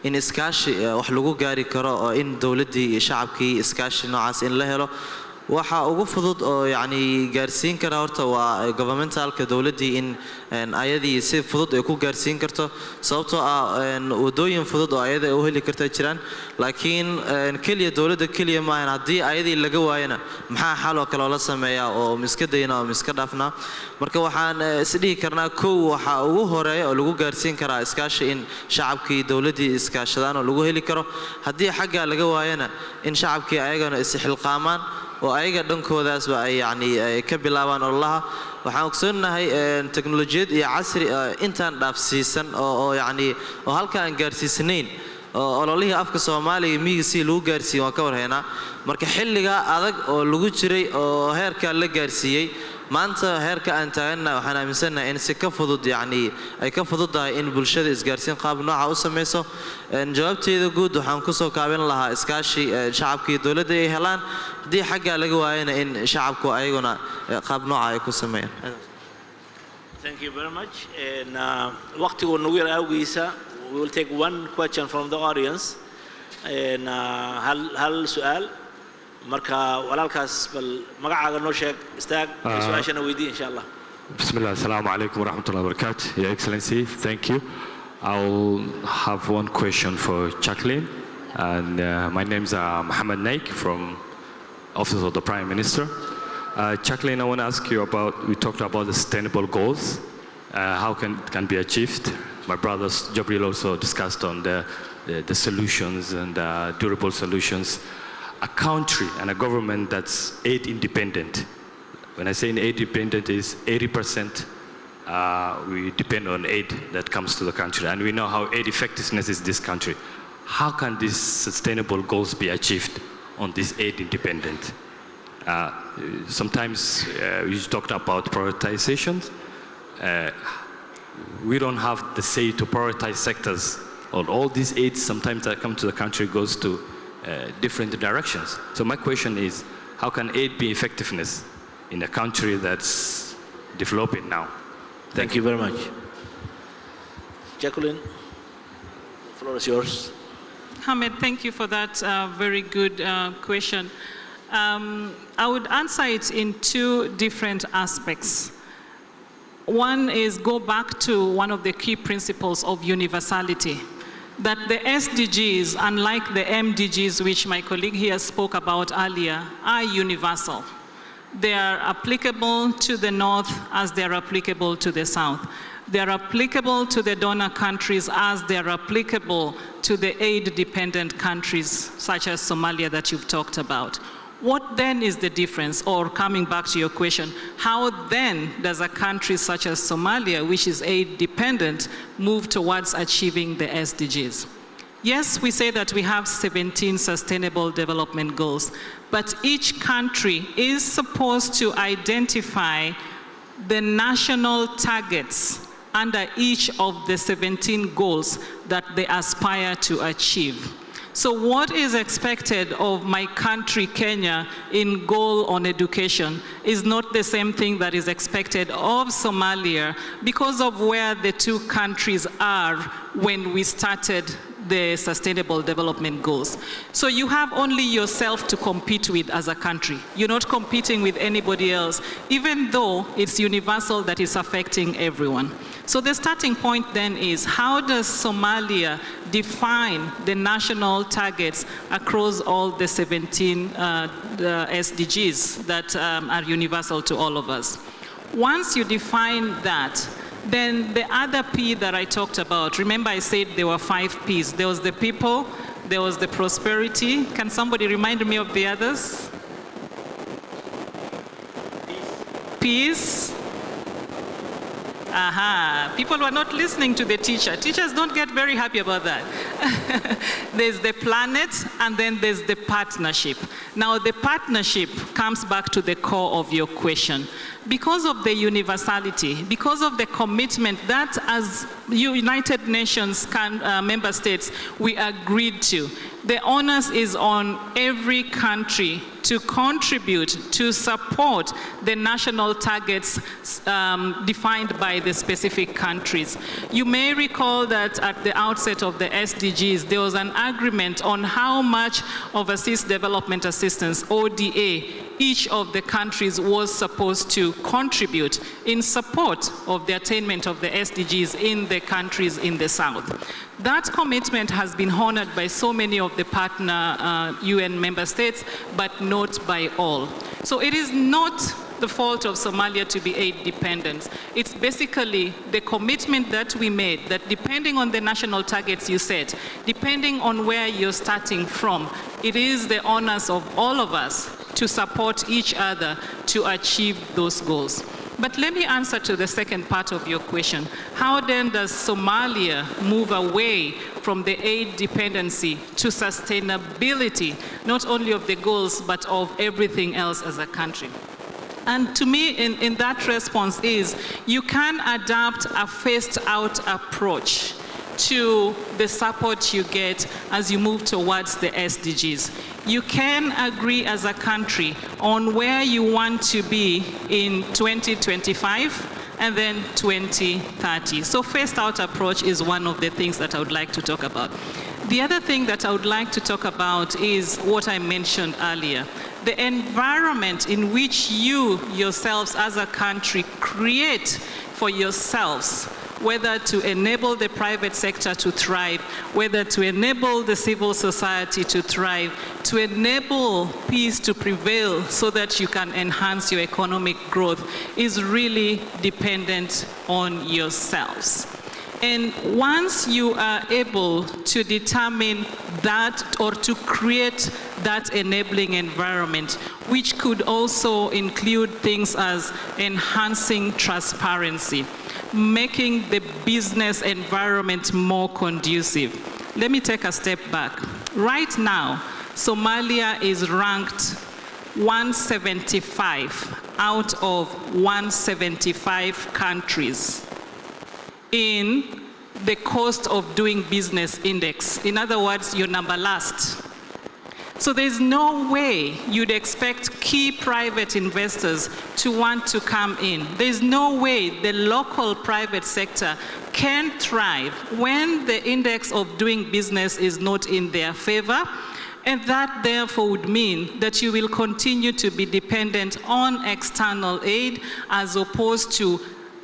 in iskaashi wax lagu gaari karo oo in dawladdii iyo shacabkii iskaashi noocaas in la helo waxa ugu fudud oo yani gaarsiin kara horta waa governmentalka dawladdii in ayadii si fudud ay ku gaarsiin karto sababtoo ah wadooyin fudud oo ayada u heli karta jiraan laakiin kaliya dawladda kaliya ma ahan haddii ayadii laga waayana maxaa xal oo kale la sameeyaa oo miska dayna oo miska dhaafna marka waxaan isdhihi karnaa kow waxa ugu horeeya oo lagu gaarsiin karaa iskaashi in shacabkii dawladdii iskaashadaan oo lagu heli karo haddii xagga laga waayana in shacabkii ayagana isxilqaamaan oo ayaga dhankoodaasba ay yani ka bilaabaan olaha waxaan ogsoonahay teknolojiyad iyo casri intaan dhaafsiisan oo yani oo halka aan gaarsiisnayn oo ololihii afka Soomaaliga miyigiisii lagu gaarsiiyay waan ka warhaynaa marka xilliga adag oo lagu jiray oo heerka la gaarsiiyay maanta heerka aan taaganahay waxaan aaminsanahay in si ka fudud yani ay ka fududahay in bulshada isgaarsiin qaab nooca u sameeyso jawaabteeda guud waxaan ku soo kaabin lahaa iskaashi shacabkii dawladda ay helaan hadii xagga laga waayana in shacabku ayaguna qaab nooca ay ku sameeyaan Thank you very much and waqtigu nagu yar awgiisa we will take one question from the audience and hal su'aal marka walaalkaas bal magacaaga noo sheeg istaag su'aashana weydii insha Allah Bismillah assalamu alaykum wa rahmatullahi wa barakatuh Your Excellency thank you I'll have one question for Jacqueline and my name's Mohammed Naik from Office of the Prime Minister Jacqueline I want to ask you about we talked about the sustainable goals how can be achieved my brother Jabril also discussed on the solutions and durable solutions a country and a government that's aid independent. When I say aid independent is 80% we depend on aid that comes to the country and we know how aid effectiveness is this country. How can these sustainable goals be achieved on this aid independent? Sometimes we talked about prioritizations. We don't have the say to prioritize sectors on all these aids sometimes that come to the country goes to different directions. So my question is, how can aid be effectiveness in a country that's developing now? Thank you very much. Jacqueline, the floor is yours. Hamed, thank you for that very good question. I would answer it in two different aspects. One is go back to one of the key principles of universality. That the SDGs, unlike the MDGs, which my colleague here spoke about earlier, are universal. They are applicable to the North as they are applicable to the South. They are applicable to the donor countries as they are applicable to the aid-dependent countries, such as Somalia that you've talked about. What then is the difference? Or coming back to your question, how then does a country such as Somalia, which is aid-dependent, move towards achieving the SDGs? Yes, we say that we have 17 sustainable development goals, but each country is supposed to identify the national targets under each of the 17 goals that they aspire to achieve. So what is expected of my country, Kenya, in goal on education is not the same thing that is expected of Somalia because of where the two countries are when we started the Sustainable Development Goals. So you have only yourself to compete with as a country. You're not competing with anybody else, even though it's universal that is affecting everyone. So the starting point then is, how does Somalia define the national targets across all the 17 the SDGs that are universal to all of us? Once you define that, then the other P that I talked about, remember I said there were 5 Ps. There was the people, there was the prosperity. Can somebody remind me of the others? Peace. Aha, people were not listening to the teacher. Teachers don't get very happy about that. There's the planet, and then there's the partnership. Now the partnership comes back to the core of your question. Because of the universality, because of the commitment that as United Nations member states we agreed to, the onus is on every country to contribute, to support the national targets defined by the specific countries. You may recall that at the outset of the SDGs, there was an agreement on how much overseas development assistance, ODA, each of the countries was supposed to contribute in support of the attainment of the SDGs in the countries in the South. That commitment has been honored by so many of the partner UN member states, but not by all. So it is not the fault of Somalia to be aid dependent. It's basically the commitment that we made that depending on the national targets you set, depending on where you're starting from, it is the onus of all of us to support each other to achieve those goals. But let me answer to the second part of your question. How then does Somalia move away from the aid dependency to sustainability, not only of the goals, but of everything else as a country? And to me, in that response is, you can adapt a phased-out approach to the support you get as you move towards the SDGs. You can agree as a country on where you want to be in 2025 and then 2030. So phased-out approach is one of the things that I would like to talk about. The other thing that I would like to talk about is what I mentioned earlier. The environment in which you yourselves as a country create for yourselves, whether to enable the private sector to thrive, whether to enable the civil society to thrive, to enable peace to prevail so that you can enhance your economic growth, is really dependent on yourselves. And once you are able to determine that or to create that enabling environment, which could also include things as enhancing transparency, making the business environment more conducive. Let me take a step back. Right now, Somalia is ranked 175 out of 175 countries in the cost of doing business index. In other words, you're number last. So there's no way you'd expect key private investors to want to come in. There's no way the local private sector can thrive when the index of doing business is not in their favor. And that therefore would mean that you will continue to be dependent on external aid as opposed to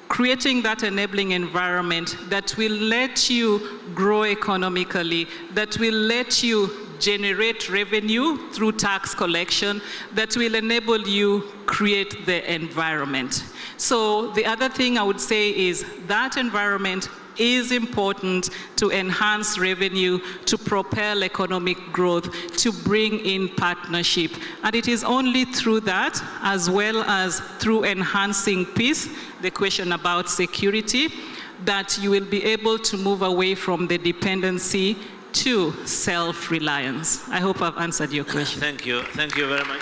creating that enabling environment that will let you grow economically, that will let you generate revenue through tax collection, that will enable you create the environment. So the other thing I would say is that environment is important to enhance revenue, to propel economic growth, to bring in partnership. And it is only through that, as well as through enhancing peace, the question about security, that you will be able to move away from the dependency to self-reliance. I hope I've answered your question. Thank you very much.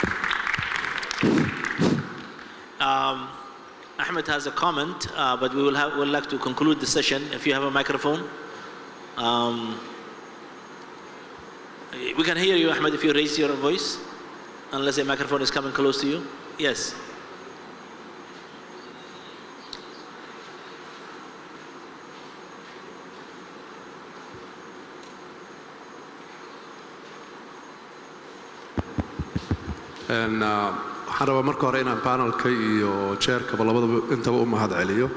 Ahmed has a comment, but we'd like to conclude the session. If you have a microphone. We can hear you, Ahmed, if you raise your voice, unless the microphone is coming close to you. Yes. waxaan rabaa marka hore inaan panelka iyo chairkaba labadaba intaba u mahad celiyo.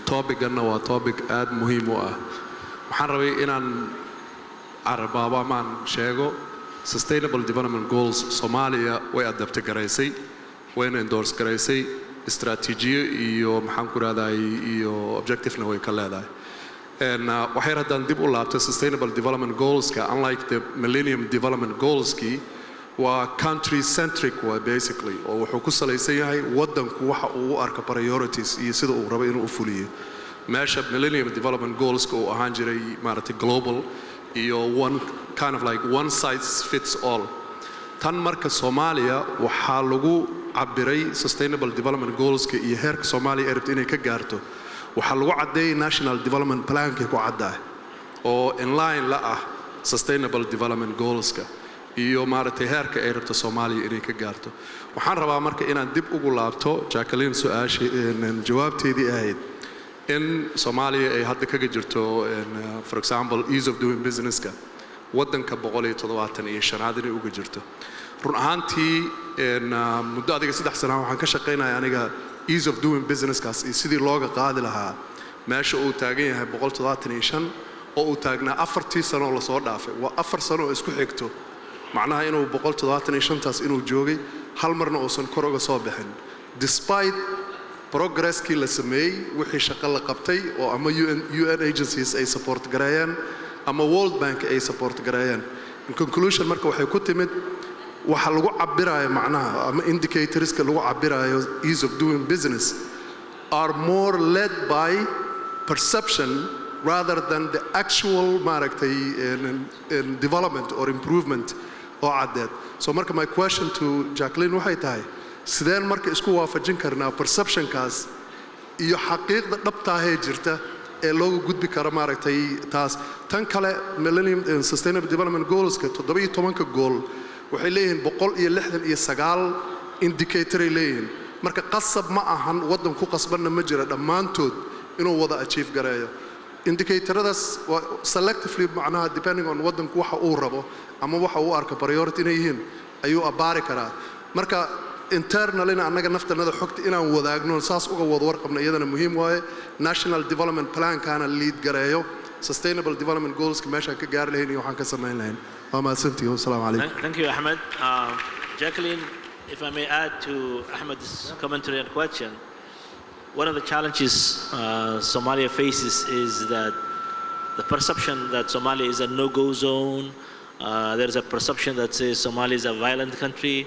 Topic-ganna waa topic aad muhiim u ah. waxaan rabay inaan carabaabo amaan sheego Sustainable Development Goals Somalia way adapt garaysay, wayna endorse garaysay, istaraatiijiyo iyo maxaan ku raadayay iyo objective-na way ka leedahay. waxay haddaan dib u laabtay Sustainable Development Goals-ka, unlike the Millennium Development Goals-ki, waa country centric waa basically oo wuxuu ku salaysan yahay wadanku waxa uu u arka priorities iyo sida uu rabo inuu u fuliyo. meesha Millennium Development Goals-ka uu ahaan jiray maaragtay global iyo one kind of like one size fits all. tan marka Soomaaliya waxaa lagu cabiray Sustainable Development Goals-ka iyo heerka Soomaaliya ay rabto inay ka gaarto waxaa lagu cadeeyay National Development Plan-ka ku caddahay oo in line la ah Sustainable Development Goals-ka iyo maaragtay heerka ay rabto Soomaaliya inay ka gaarto. waxaan rabaa marka inaan dib ugu laabto Jacqueline su'aashii jawaabteedii ahayd in Soomaaliya ay hadda kaga jirto for example ease of doing business-ka wadanka 175 inay uga jirto. run ahaantii muddo adiga 3 sano waxaan ka shaqeynayaa aniga ease of doing business-kaas iyo sidii looga qaadi lahaa meesha uu taagan yahay 175 oo uu taagnaa 4 sano la soo dhaafay waa 4 sano oo isku xigto macnaha inuu 175taas inuu joogay hal marna uusan kor uga soo bixin despite progress-kii la sameeyay wixii shaqo la qabtay oo ama UN agencies ay support gareeyaan ama World Bank ay support gareeyaan. in conclusion marka waxay ku timid waxa lagu cabirayo macnaha ama indicators-ka lagu cabirayo ease of doing business are more led by perception rather than the actual maaragtay development or improvement oo caddeed. so marka my question to Jacqueline waxay tahay sideen marka isku waafajin karnaa perception-kaas iyo xaqiiqda dhabta ah ee jirta ee loogu gudbi karo maaragtay taas. tan kale Millennium Sustainable Development Goals-ka 17 goal waxay leeyihiin 169 indicator ay leeyihiin marka qasab ma ahan wadan ku qasbanna ma jira dhammaantood inuu wada achieve gareeyo. indicatoradaas selectively macnaha depending on wadanku waxa uu rabo ama waxa uu arka priority inay yihiin ayuu abaari karaa. marka internally annaga naftanada xogta inaan wadaagno saas uga wada warqabna iyadana muhiim waaye. National Development Plan-kana lead gareeyo Sustainable Development Goals-ka meeshaan ka gaari lahayn iyo waxaan ka samayn lahayn. waa mahadsantihiin. Assalaamu calaykum. Thank you, Ahmed. Jacqueline, if I may add to Ahmed's commentary and question, one of the challenges Somalia faces is that the perception that Somalia is a no-go zone. There's a perception that says Somalia is a violent country.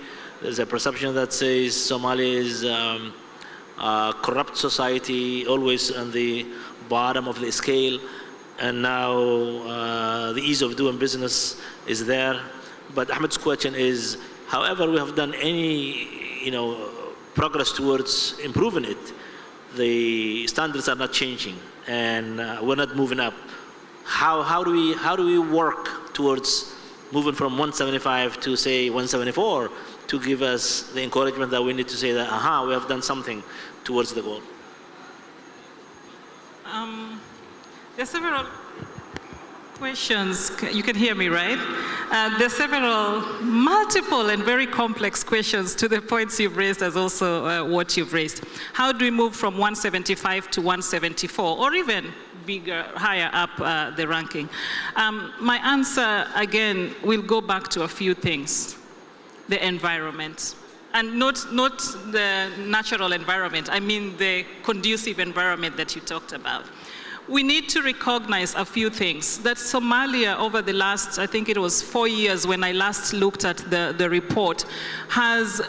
There's a perception that says Somalia is a corrupt society, always on the bottom of the scale. And now the ease of doing business is there. But Ahmed's question is, however we have done any, progress towards improving it, the standards are not changing, and we're not moving up. How do we work towards moving from 175 to say 174 to give us the encouragement that we need to say that we have done something towards the goal? There are several questions. You can hear me, right? There are several multiple and very complex questions to the points you've raised as also what you've raised. How do we move from 175 to 174 or even bigger, higher up the ranking? My answer, again, will go back to a few things. The environment. And not the natural environment. I mean the conducive environment that you talked about. We need to recognize a few things. That Somalia, over the last, I think it was 4 years when I last looked at the report, has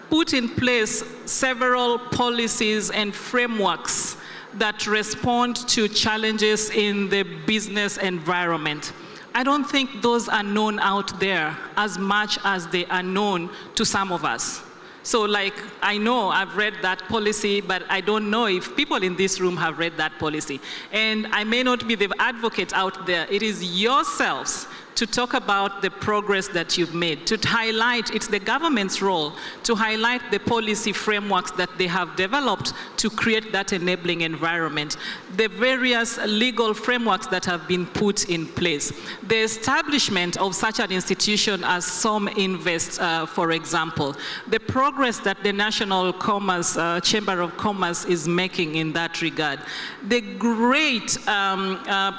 put in place several policies and frameworks that respond to challenges in the business environment. I don't think those are known out there as much as they are known to some of us. So like, I know I've read that policy, but I don't know if people in this room have read that policy. And I may not be the advocate out there. It is yourselves to talk about the progress that you've made, to highlight, it's the government's role to highlight the policy frameworks that they have developed to create that enabling environment, the various legal frameworks that have been put in place, the establishment of such an institution as SomInvest, for example, the progress that the National Commerce, Chamber of Commerce is making in that regard, the great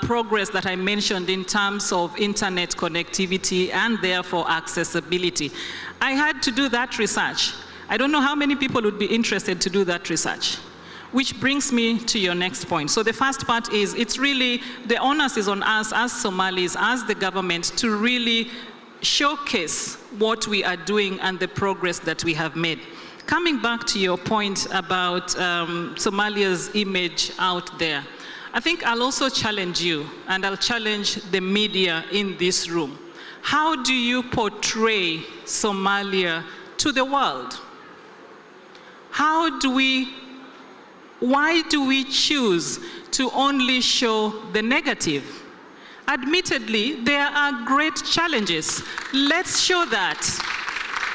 progress that I mentioned in terms of internet connectivity and therefore accessibility. I had to do that research. I don't know how many people would be interested to do that research. Which brings me to your next point. So the first part is, it's really, the onus is on us as Somalis, as the government, to really showcase what we are doing and the progress that we have made. Coming back to your point about Somalia's image out there, I think I'll also challenge you, and I'll challenge the media in this room. How do you portray Somalia to the world? Why do we choose to only show the negative? Admittedly, there are great challenges. Let's show that.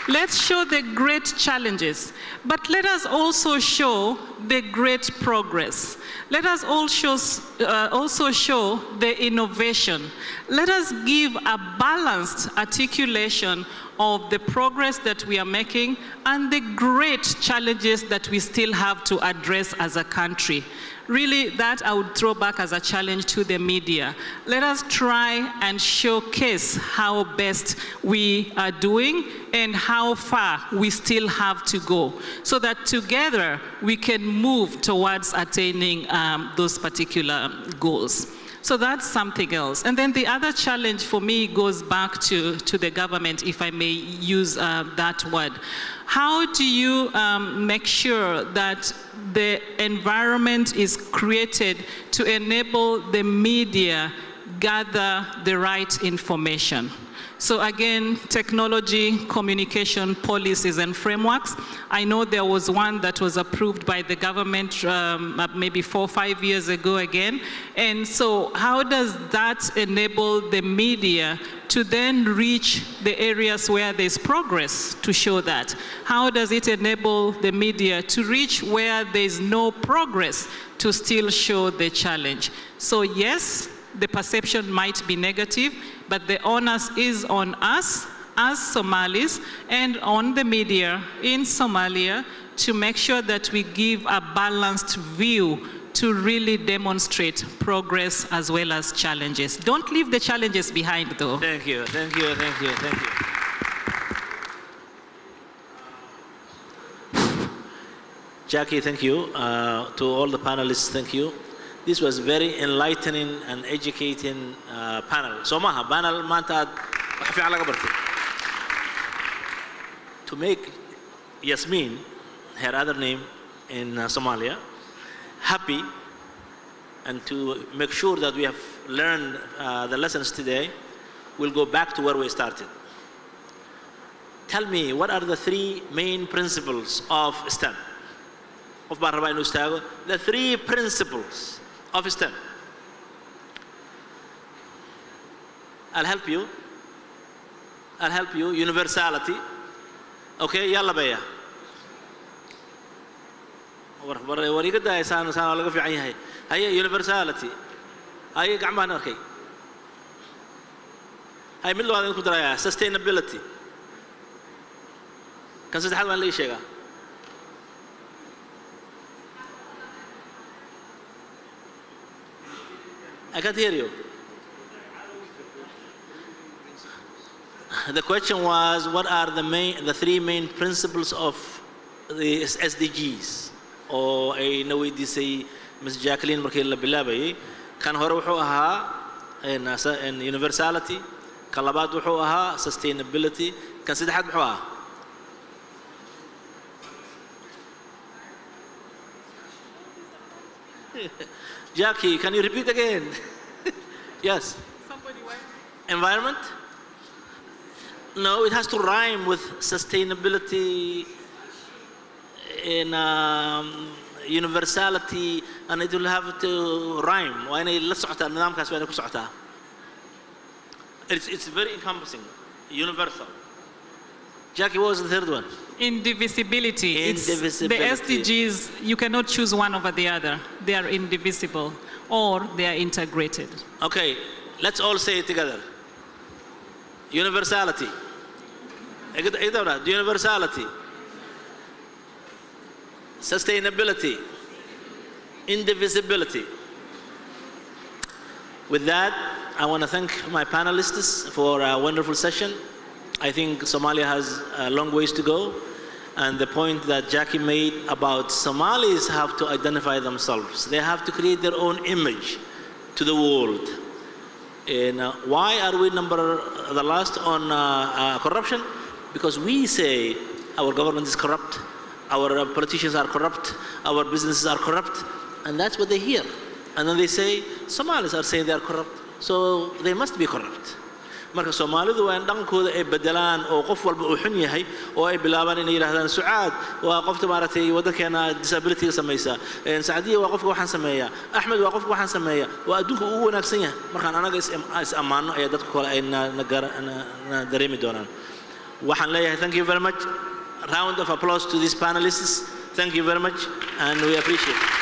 Let's show the great challenges. But let us also show the great progress. Let us also show the innovation. Let us give a balanced articulation of the progress that we are making and the great challenges that we still have to address as a country. Really, that I would throw back as a challenge to the media. Let us try and showcase how best we are doing and how far we still have to go, so that together we can move towards attaining those particular goals. So that's something else. And then the other challenge for me goes back to the government, if I may use that word. How do you make sure that the environment is created to enable the media gather the right information? So again, technology, communication policies and frameworks. I know there was one that was approved by the government maybe 4 or 5 years ago again. And so how does that enable the media to then reach the areas where there's progress to show that? How does it enable the media to reach where there's no progress to still show the challenge? So yes, the perception might be negative, but the onus is on us as Somalis and on the media in Somalia to make sure that we give a balanced view to really demonstrate progress as well as challenges. Don't leave the challenges behind, though. Thank you, thank you, thank you, thank you. Jackie, thank you. To all the panelists, thank you. This was very enlightening and educating panel. So maha panel maanta wax fiican laga bartay. To make Yasmin, her other name in Somalia, happy, and to make sure that we have learned the lessons today, we'll go back to where we started. Tell me, what are the 3 main principles of STEM? The 3 principles of STEM. I'll help you. I'll help you. Universality. Okay, yalla baya. Wariga da isaan laga fiican yahay. Haya universality. Haya gacmahan arkay. Hay mid labaad ku daraya sustainability. Kan saddexaad waan la sheegaa. I can't hear you. The question was, what are the 3 main principles of the SDGs? Or ay naweydiisay Ms. Jacqueline markii la bilaabayay. Kan hore wuxuu ahaa in universality, kan labaad wuxuu ahaa sustainability, kan saddexaad muxuu ahaa? Jackie, can you repeat again? Yes. Environment? No, it has to rhyme with sustainability. in universality, and it will have to rhyme. It's very encompassing, universal. Jackie, what was the third one? Indivisibility. Indivisibility. It's the SDGs, you cannot choose one over the other. They are indivisible, or they are integrated. Okay, let's all say it together. Universality. Universality. Sustainability. Indivisibility. With that, I want to thank my panelists for a wonderful session. I think Somalia has a long ways to go. And the point that Jackie made about Somalis have to identify themselves. They have to create their own image to the world. And why are we the last on corruption? Because we say our government is corrupt, our politicians are corrupt, our businesses are corrupt, and that's what they hear. And then they say, Somalis are saying they are corrupt, so they must be corrupt. Marka Soomaalidu waa in dhaqankooda ay bedelaan oo qof walba uu xun yahay oo ay bilaabaan inay yiraahdaan Sucaad waa qofta maaragtay wadankeena disability sameeysa Saadiya waa qofka waxaan sameeyaa Axmed waa qofka waxaan sameeyaa waa adduunka ugu wanaagsan yahay markaan anaga is amaano ay dadka kale ay na dareemi doonaan waxaan leeyahay thank you very much round of applause to these panelists thank you very much and we appreciate it